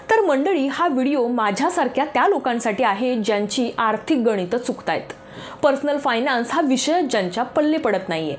तर मंडळी, हा व्हिडिओ माझ्यासारख्या त्या लोकांसाठी आहे ज्यांची आर्थिक गणितं चुकतायत. पर्सनल फायनान्स हा विषय ज्यांच्या पल्ले पडत नाहीये.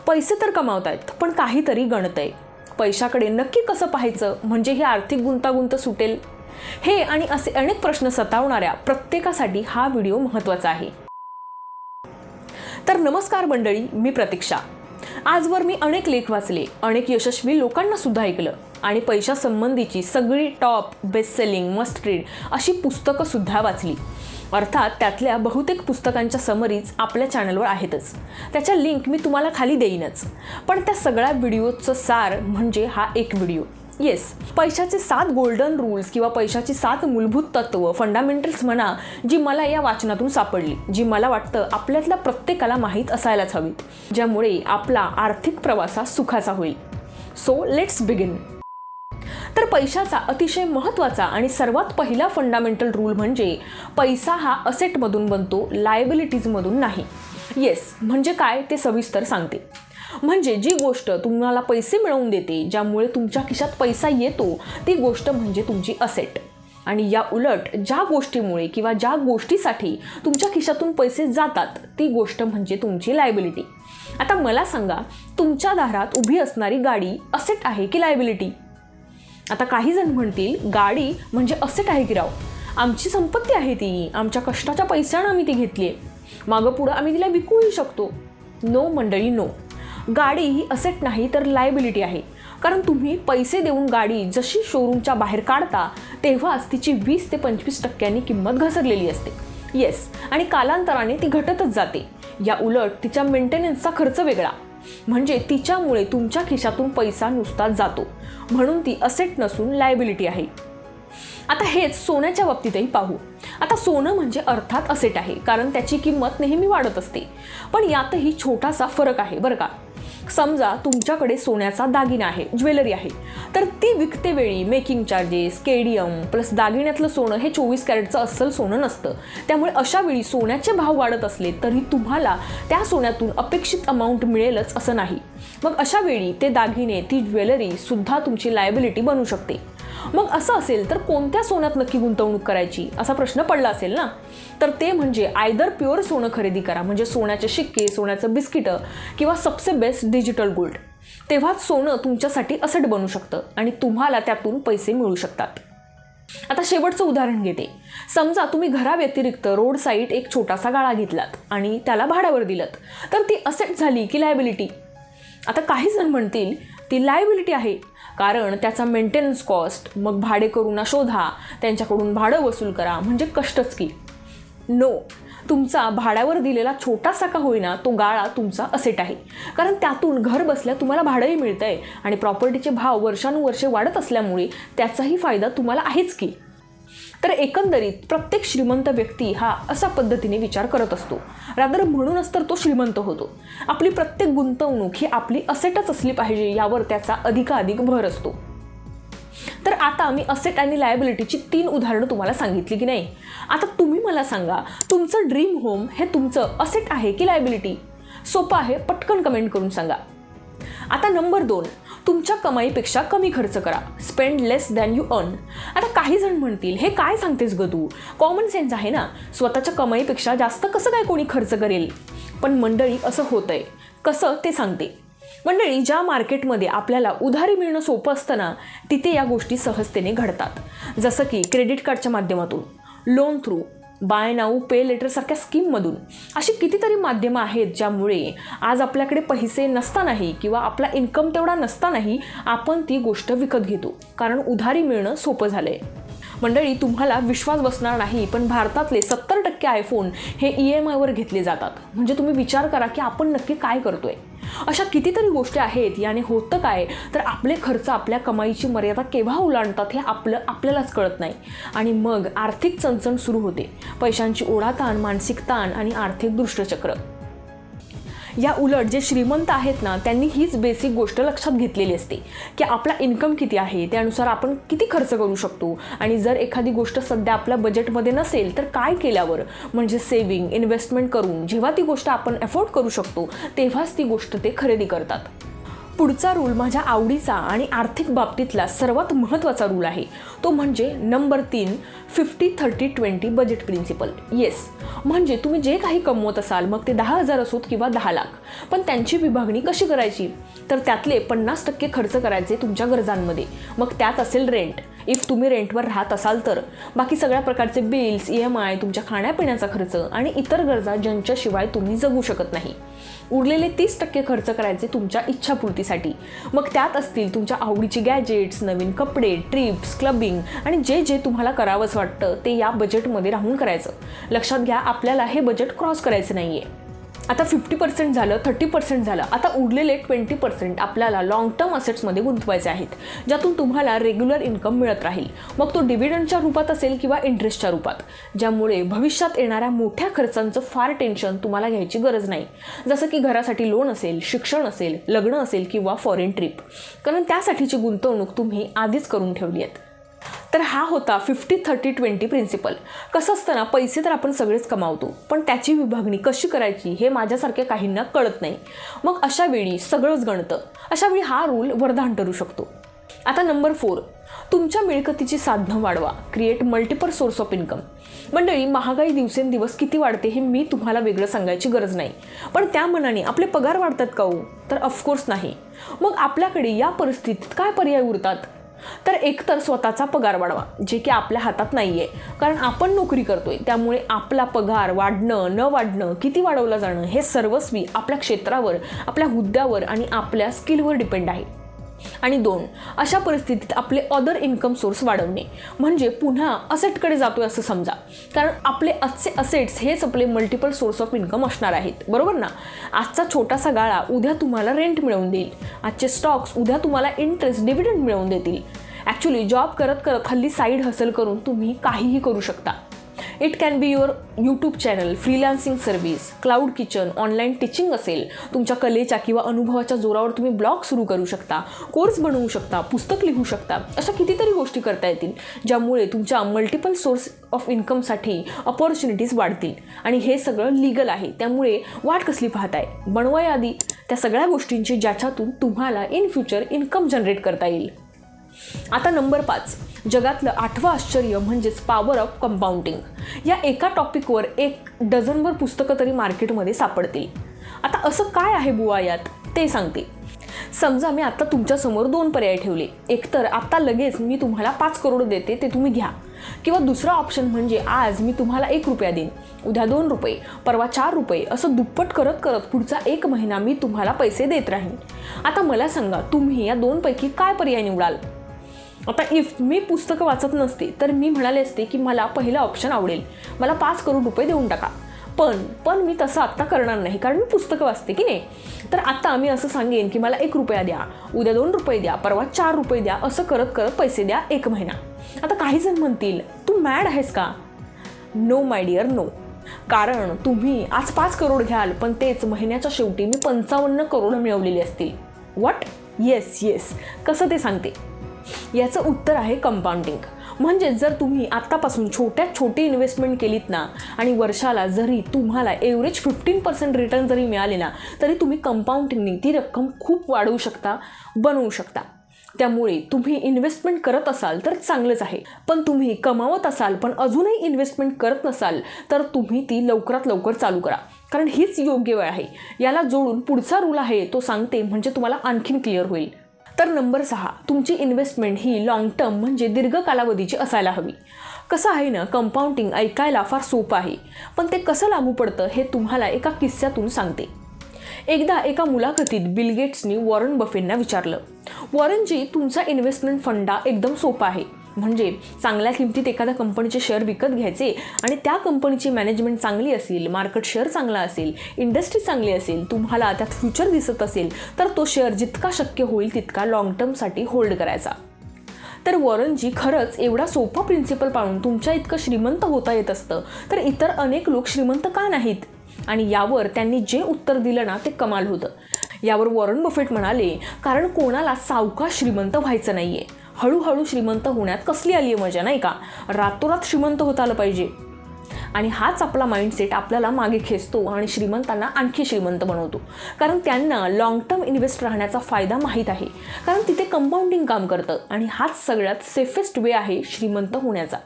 पैसे तर कमावतायत पण काहीतरी गणतंय. पैशाकडे नक्की कसं पाहायचं म्हणजे ही आर्थिक गुंतागुंत सुटेल? हे आणि असे अनेक प्रश्न सतावणाऱ्या प्रत्येकासाठी हा व्हिडिओ महत्त्वाचा आहे. तर नमस्कार मंडळी, मी प्रतीक्षा. आजवर मी अनेक लेख वाचले, अनेक यशस्वी लोकांना सुद्धा ऐकलं आणि पैशासंबंधीची सगळी top, best selling, must read अशी पुस्तकं सुद्धा वाचली. अर्थात त्यातल्या बहुतेक पुस्तकांच्या समरीज आपल्या चॅनलवर आहेतच. त्याच्या लिंक मी तुम्हाला खाली देईनच. पण त्या सगळ्या व्हिडिओचं सार म्हणजे हा एक व्हिडिओ. येस, पैशाचे 7 गोल्डन रूल्स किंवा पैशाची 7 मूलभूत तत्व, फंडामेंटल्स म्हणा, जी मला या वाचनातून सापडली, जी मला वाटतं आपल्यातल्या प्रत्येकाला माहीत असायलाच हवी, ज्यामुळे आपला आर्थिक प्रवास सुखाचा होईल. So let's begin. तर पैशाचा अतिशय महत्त्वाचा आणि सर्वात पहिला फंडामेंटल रूल म्हणजे पैसा हा असेटमधून बनतो, लायबिलिटीजमधून नाही. येस, म्हणजे काय ते सविस्तर सांगते. म्हणजे जी गोष्ट तुम्हाला पैसे मिळवून देते, ज्यामुळे तुमच्या खिशात पैसा येतो, ती गोष्ट म्हणजे तुमची असेट. आणि या उलट ज्या गोष्टीमुळे किंवा ज्या गोष्टीसाठी तुमच्या खिशातून पैसे जातात, ती गोष्ट म्हणजे तुमची लायबिलिटी. आता मला सांगा, तुमच्या दारात उभी असणारी गाडी असेट आहे की लायबिलिटी? आता काही जण म्हणतील, गाडी म्हणजे असेट आहे की राव, आमची संपत्ती आहे ती, आमच्या कष्टाच्या पैशानं आम्ही ती घेतली आहे, मागं पुढं आम्ही तिला विकूही शकतो. नो मंडळी, नो. गाडी ही असेट नाही तर लायबिलिटी आहे. कारण तुम्ही पैसे देऊन गाडी जशी शोरूमच्या बाहेर काढता तेव्हाच तिची 20 ते 25% किंमत घसरलेली असते. येस, आणि कालांतराने ती घटतच जाते. या उलट तिच्या मेंटेनन्सचा खर्च वेगळा. म्हणजे तिच्यामुळे तुमच्या खिशातून पैसा नुसता जातो, म्हणून ती असेट नसून लायबिलिटी आहे. आता हेच सोन्याच्या बाबतीतही पाहू. आता सोनं म्हणजे अर्थात असेट आहे, कारण त्याची किंमत नेहमी वाढत असते. पण यातही छोटासा फरक आहे बरं का. समजा तुमच्याकडे सोन्याचा दागिना आहे, ज्वेलरी आहे, तर ती विकते वेळी मेकिंग चार्जेस, केडियम प्लस दागिन्यातलं सोनं हे 24 कॅरेटचं अस्सल सोनं नसतं. त्यामुळे अशा वेळी सोन्याचे भाव वाढत असले तरी तुम्हाला त्या सोन्यातून अपेक्षित अमाऊंट मिळेलच असं नाही. मग अशा वेळी ते दागिने, ती ज्वेलरी सुद्धा तुमची लायबिलिटी बनू शकते. मग असं असेल तर कोणत्या सोन्यात नक्की गुंतवणूक करायची असा प्रश्न पडला असेल ना. तर ते म्हणजे आयदर प्युअर सोनं खरेदी करा, म्हणजे सोन्याचे शिक्के, सोन्याचं बिस्किटं किंवा सबसे बेस्ट डिजिटल गोल्ड. तेव्हाच सोनं तुमच्यासाठी असेट बनू शकतं आणि तुम्हाला त्यातून पैसे मिळू शकतात. आता शेवटचं उदाहरण घेते. समजा तुम्ही घराव्यतिरिक्त रोड साईड एक छोटासा गाळा घेतलात आणि त्याला भाड्यावर दिलत, तर ती असेट झाली की लायबिलिटी? आता काही जण म्हणतील ती लायबिलिटी आहे, कारण त्याचा मेंटेनन्स कॉस्ट, मग भाडेकरूंना शोधा, त्यांच्याकडून भाडं वसूल करा, म्हणजे कष्टच की. नो, तुमचा भाड्यावर दिलेला छोटासा का होईना तो गाळा तुमचा असेट आहे, कारण त्यातून घर बसल्या तुम्हाला भाडंही मिळतं आहे आणि प्रॉपर्टीचे भाव वर्षानुवर्षे वाढत असल्यामुळे त्याचाही फायदा तुम्हाला आहेच की. तर एकंदरीत प्रत्येक श्रीमंत व्यक्ती हा अशा पद्धतीने विचार करत असतो. रादर म्हणूनच तर तो श्रीमंत होतो. आपली प्रत्येक गुंतवणूक ही आपली असेटच असली पाहिजे यावर त्याचा अधिकाधिक भर असतो. तर आता मी असेट आणि लायबिलिटीची 3 उदाहरणं तुम्हाला सांगितली की नाही. आता तुम्ही मला सांगा, तुमचं ड्रीम होम हे तुमचं असेट आहे की लायबिलिटी? सोपं आहे, पटकन कमेंट करून सांगा. आता नंबर 2, तुमच्या कमाईपेक्षा कमी खर्च करा. Spend less than you earn. आता काही जण म्हणतील, हे काय सांगतेस ग तू, कॉमन सेन्स आहे ना, स्वतःच्या कमाईपेक्षा जास्त कसं काय कोणी खर्च करेल? पण मंडळी, असं होतंय. कसं ते सांगते. मंडळी, ज्या मार्केटमध्ये आपल्याला उधारी मिळणं सोपं असतं ना, तिथे या गोष्टी सहजतेने घडतात. जसं की क्रेडिट कार्डच्या माध्यमातून, लोन थ्रू, बाय नाऊ पे लेटर सारख्या स्कीममधून. अशी कितीतरी माध्यमं आहेत ज्यामुळे आज आपल्याकडे पैसे नसतानाही किंवा आपला इन्कम तेवढा नसतानाही आपण ती गोष्ट विकत घेतो, कारण उधारी मिळणं सोपं झालंय. मंडळी, तुम्हाला विश्वास बसणार नाही, पण भारतातले 70% आयफोन हे EMIवर घेतले जातात. म्हणजे तुम्ही विचार करा की आपण नक्की काय करतोय. अशा कितीतरी गोष्टी आहेत. याने होतं काय, तर आपले खर्च आपल्या कमाईची मर्यादा केव्हा ओलांडतात हे आपल्यालाच कळत नाही आणि मग आर्थिक चणचण सुरू होते. पैशांची ओढाताण, मानसिक ताण आणि आर्थिक दुष्टचक्र. या उलट जे श्रीमंत आहेत ना, त्यांनी हीच बेसिक गोष्ट लक्षात घेतलेली असते की आपला इन्कम किती आहे, त्यानुसार आपण किती खर्च करू शकतो आणि जर एखादी गोष्ट सध्या आपल्या बजेटमध्ये नसेल तर काय केल्यावर, म्हणजे सेव्हिंग, इन्व्हेस्टमेंट करून जेव्हा ती गोष्ट आपण अफोर्ड करू शकतो तेव्हाच ती गोष्ट ते खरेदी करतात. पुढचा रूल माझ्या आवडीचा आणि आर्थिक बाबतीतला सर्वात महत्त्वाचा रूल आहे, तो म्हणजे नंबर 3 50-30-20 बजेट प्रिन्सिपल. येस, म्हणजे तुम्ही जे काही कमवत असाल, मग ते 10,000 असोत किंवा 10 लाख, पण त्यांची विभागणी कशी करायची? तर त्यातले 50% खर्च करायचे तुमच्या गरजांमध्ये. मग त्यात असेल रेंट, इफ तुम्ही रेंटवर राहत असाल तर, बाकी सगळ्या प्रकारचे बिल्स, EMI, तुमच्या खाण्यापिण्याचा खर्च आणि इतर गरजा ज्यांच्याशिवाय तुम्ही जगू शकत नाही. उरलेले 30% खर्च करायचे तुमच्या इच्छापूर्तीसाठी. मग त्यात असतील तुमच्या आवडीची गॅजेट्स, नवीन कपडे, ट्रिप्स, क्लबिंग आणि जे जे तुम्हाला करावंच वाटतं ते या बजेटमध्ये राहून करायचं. लक्षात घ्या, आपल्याला हे बजेट क्रॉस करायचं नाही आहे. आता 50% झालं, 30% झालं. आता उरलेले 20% आपल्याला लाँग टर्म असेट्समध्ये गुंतवायचे आहेत, ज्यातून तुम्हाला रेग्युलर इन्कम मिळत राहील. मग तो डिव्हिडंडच्या रूपात असेल किंवा इंटरेस्टच्या रूपात, ज्यामुळे भविष्यात येणाऱ्या मोठ्या खर्चांचं फार टेन्शन तुम्हाला घ्यायची गरज नाही. जसं की घरासाठी लोन असेल, शिक्षण असेल, लग्न असेल किंवा फॉरेन ट्रिप, कारण त्यासाठीची गुंतवणूक तुम्ही आधीच करून ठेवली आहेत. तर हा होता 50-30-20 प्रिन्सिपल. कसं असतं ना, पैसे तर आपण सगळेच कमावतो, पण त्याची विभागणी कशी करायची हे माझ्यासारख्या काहींना कळत नाही. मग अशा वेळी सगळंच गणतं. अशा वेळी हा रूल वरदान ठरू शकतो. आता नंबर 4, तुमच्या मिळकतीची साधनं वाढवा. Create multiple source of income. मंडळी, महागाई दिवसेंदिवस किती वाढते हे मी तुम्हाला वेगळं सांगायची गरज नाही, पण त्या मनाने आपले पगार वाढतात का हो? तर ऑफकोर्स नाही. मग आपल्याकडे या परिस्थितीत काय पर्याय उरतात? तर एकतर स्वतःचा पगार वाढवा, जे की आपल्या हातात नाही आहे, कारण आपण नोकरी करतोय. त्यामुळे आपला पगार वाढणं न वाढणं, किती वाढवला जाणं हे सर्वस्वी आपल्या क्षेत्रावर, आपल्या हुद्द्यावर आणि आपल्या स्किलवर डिपेंड आहे. आणि 2, अशा परिस्थितीत आपले अदर इन्कम सोर्स वाढवणे, म्हणजे पुन्हा असेटकडे जातोय असं समजा, कारण आपले आजचे असेट्स हेच आपले मल्टिपल सोर्स ऑफ इन्कम असणार आहेत, बरोबर ना? आजचा छोटासा गाळा उद्या तुम्हाला रेंट मिळवून देईल. आजचे स्टॉक्स उद्या तुम्हाला इंटरेस्ट, डिव्हिडंड मिळवून देतील. ॲक्च्युली जॉब करत करत हल्ली साईड हसल करून तुम्ही काहीही करू शकता. It can be your YouTube channel, freelancing service, cloud kitchen, online teaching असेल, तुमच्या कलेच्या किंवा अनुभवाच्या जोरावर तुम्ही ब्लॉग सुरू करू शकता, कोर्स बनवू शकता, पुस्तक लिहू शकता. अशा कितीतरी गोष्टी करता येतील, ज्यामुळे तुमच्या मल्टिपल सोर्स ऑफ इन्कमसाठी अपॉर्च्युनिटीज वाढतील. आणि हे सगळं लीगल आहे, त्यामुळे वाट कसली पाहताय? बनवा यादी त्या सगळ्या गोष्टींची, ज्याच्यातून तुम्हाला इन फ्युचर इन्कम जनरेट करता येईल. आता नंबर 5, जगातलं 8वं आश्चर्य म्हणजेच पॉवर ऑफ कंपाऊंडिंग. या एका टॉपिकवर 1 डझनभर पुस्तकं तरी मार्केटमध्ये सापडतील. आता असं काय आहे बुवा यात ते सांगते. समजा मी आता तुमच्यासमोर 2 पर्याय ठेवले. एकतर आता लगेच मी तुम्हाला 5 करोड देते, ते तुम्ही घ्या. किंवा दुसरा ऑप्शन म्हणजे आज मी तुम्हाला 1 रुपया देईन, उद्या 2 रुपये, परवा 4 रुपये, असं दुप्पट करत करत पुढचा 1 महिना मी तुम्हाला पैसे देत राहीन. आता मला सांगा, तुम्ही या 2 पैकी काय पर्याय निवडाल? आता इफ मी पुस्तकं वाचत नसते तर मी म्हणाले असते की मला पहिला ऑप्शन आवडेल, मला 5 करोड रुपये देऊन टाका. पण मी तसं आत्ता करणार नाही, कारण मी पुस्तकं वाचते की नाही. तर आता मी असं सांगेन की मला 1 रुपया द्या, उद्या 2 रुपये द्या, परवा 4 रुपये द्या, असं करत करत पैसे द्या 1 महिना. आता काही जण म्हणतील, तू मॅड आहेस का? No my dear, no. कारण तुम्ही आज 5 करोड घ्याल, पण तेच महिन्याच्या शेवटी मी 55 करोड मिळवलेले असतील. व्हॉट? येस. कसं ते सांगते. याचं उत्तर आहे कंपाऊंडिंग. म्हणजे जर तुम्ही आत्तापासून छोट्यात छोटी इन्व्हेस्टमेंट केलीत ना, आणि वर्षाला जरी तुम्हाला एव्हरेज 15% रिटर्न जरी मिळाले ना, तरी तुम्ही कंपाऊंडिंगने ती रक्कम खूप वाढवू शकता, बनवू शकता. त्यामुळे तुम्ही इन्व्हेस्टमेंट करत असाल तर चांगलंच आहे, पण तुम्ही कमावत असाल पण अजूनही इन्व्हेस्टमेंट करत नसाल तर तुम्ही ती लवकरात लवकर चालू करा, कारण हीच योग्य वेळ आहे. याला जोडून पुढचा रूल आहे तो सांगते, म्हणजे तुम्हाला आणखीन क्लिअर होईल. तर नंबर 6, तुमची इन्व्हेस्टमेंट ही लाँग टर्म म्हणजे दीर्घ कालावधीची असायला हवी. कसं आहे ना, कंपाऊंडिंग ऐकायला फार सोपं आहे, पण ते कसं लागू पडतं हे तुम्हाला एका किस्स्यातून सांगते. एकदा एका मुलाखतीत बिल गेट्सनी वॉरन बफेटना विचारलं, वॉरनजी, तुमचा इन्व्हेस्टमेंट फंडा एकदम सोपा आहे, म्हणजे चांगल्या किमतीत एखाद्या कंपनीचे शेअर विकत घ्यायचे आणि त्या कंपनीची मॅनेजमेंट चांगली असेल, मार्केट शेअर चांगला असेल, इंडस्ट्री चांगली असेल, तुम्हाला त्यात फ्युचर दिसत असेल तर तो शेअर जितका शक्य होईल तितका लाँग टर्मसाठी होल्ड करायचा. तर वॉरनजी, खरंच एवढा सोपा प्रिन्सिपल पाळून तुमच्या इतकं श्रीमंत होता येत असतं तर इतर अनेक लोक श्रीमंत का नाहीत? आणि यावर त्यांनी जे उत्तर दिलं ना ते कमाल होतं. यावर वॉरन बफेट म्हणाले, कारण कोणाला सावकाश श्रीमंत व्हायचं नाहीये, हळूहळू श्रीमंत होण्यात कसली आली आहे मजा, नाही का? रातोरात श्रीमंत होता आलं पाहिजे. आणि हाच आपला माइंडसेट आपल्याला मागे खेचतो आणि श्रीमंतांना आणखी श्रीमंत बनवतो, कारण त्यांना लॉंग टर्म इन्व्हेस्ट राहण्याचा फायदा माहीत आहे, कारण तिथे कंपाऊंडिंग काम करतं आणि हाच सगळ्यात सेफेस्ट वे आहे श्रीमंत होण्याचा.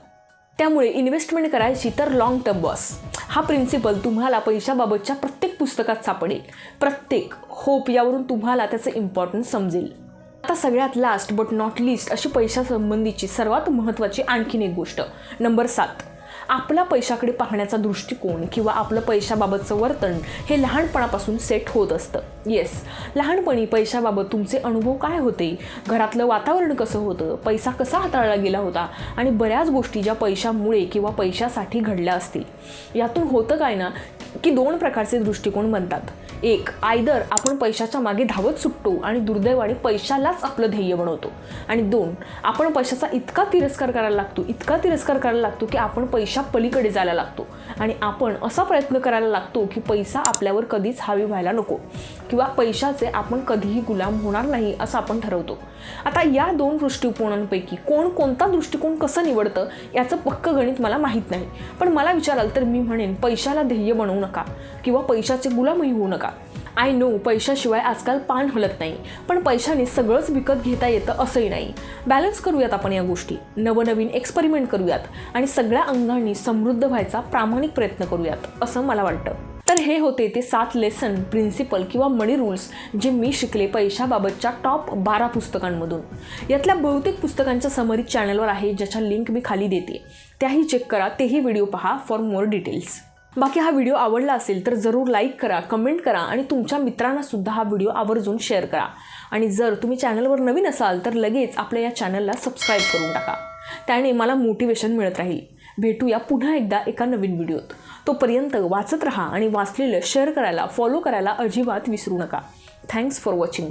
त्यामुळे इन्व्हेस्टमेंट करायची तर लॉंग टर्म बॉस. हा प्रिन्सिपल तुम्हाला पैशाबाबतच्या प्रत्येक पुस्तकात सापडेल. प्रत्येक होप यावरून तुम्हाला त्याचं इम्पॉर्टन्स समजेल. आता सगळ्यात लास्ट बट नॉट लिस्ट अशी पैशासंबंधीची सर्वात महत्त्वाची आणखीन एक गोष्ट, नंबर 7. आपला पैशाकडे पाहण्याचा दृष्टिकोन किंवा आपलं पैशाबाबतचं वर्तन हे लहानपणापासून सेट होत असतं. येस, लहानपणी पैशाबाबत तुमचे अनुभव काय होते, घरातलं वातावरण कसं होतं, पैसा कसा हाताळला गेला होता आणि बऱ्याच गोष्टी ज्या पैशामुळे किंवा पैशासाठी घडल्या असतील. यातून होतं काय ना की 2 प्रकारचे दृष्टिकोन बनतात. एक, आयदर आपण पैशाच्या मागे धावत सुटतो आणि दुर्दैवाने पैशालाच आपलं ध्येय बनवतो. आणि 2, आपण पैशाचा इतका तिरस्कार करायला लागतो की आपण पैशा पलीकडे जायला लागतो आणि आपण असा प्रयत्न करायला लागतो की पैसा आपल्यावर कधीच हावी व्हायला नको किंवा पैशाचे आपण कधीही गुलाम होणार नाही असं आपण ठरवतो. आता या 2 दृष्टिकोनांपैकी कोणता दृष्टिकोन कसं निवडतं याचं पक्क गणित मला माहीत नाही, पण मला विचाराल तर मी म्हणेन पैशाला ध्येय बनवू नका किंवा पैशाचे गुलामही होऊ नका. आय नो पैशाशिवाय आजकाल पान हलत नाही, पण पैशाने सगळंच विकत घेता येतं असंही नाही. बॅलन्स करूयात आपण या गोष्टी, नवनवीन एक्सपेरिमेंट करूयात आणि सगळ्या अंगांनी समृद्ध व्हायचा प्रामाणिक प्रयत्न करूयात असं मला वाटतं. तर हे होते ते 7 लेसन, प्रिन्सिपल किंवा मनी रूल्स जे मी शिकले पैशाबाबतच्या टॉप 12 पुस्तकांमधून. यातल्या बहुतेक पुस्तकांच्या समरी चॅनलवर आहे, ज्याच्या लिंक मी खाली देते. त्याही चेक करा, तेही व्हिडिओ पहा फॉर मोर डिटेल्स. बाकी हा व्हिडिओ आवडला असेल तर जरूर लाईक करा, कमेंट करा आणि तुमच्या मित्रांना सुद्धा हा व्हिडिओ आवर्जून शेअर करा. आणि जर तुम्ही चॅनलवर नवीन असाल तर लगेच आपल्या या चॅनलला सबस्क्राईब करून टाका. त्याने मला मोटिवेशन मिळत राहील. भेटूया पुन्हा एकदा एका नवीन व्हिडिओत. तोपर्यंत वाचत राहा आणि वाचलेलं शेअर करायला, फॉलो करायला अजिबात विसरू नका. Thanks for watching.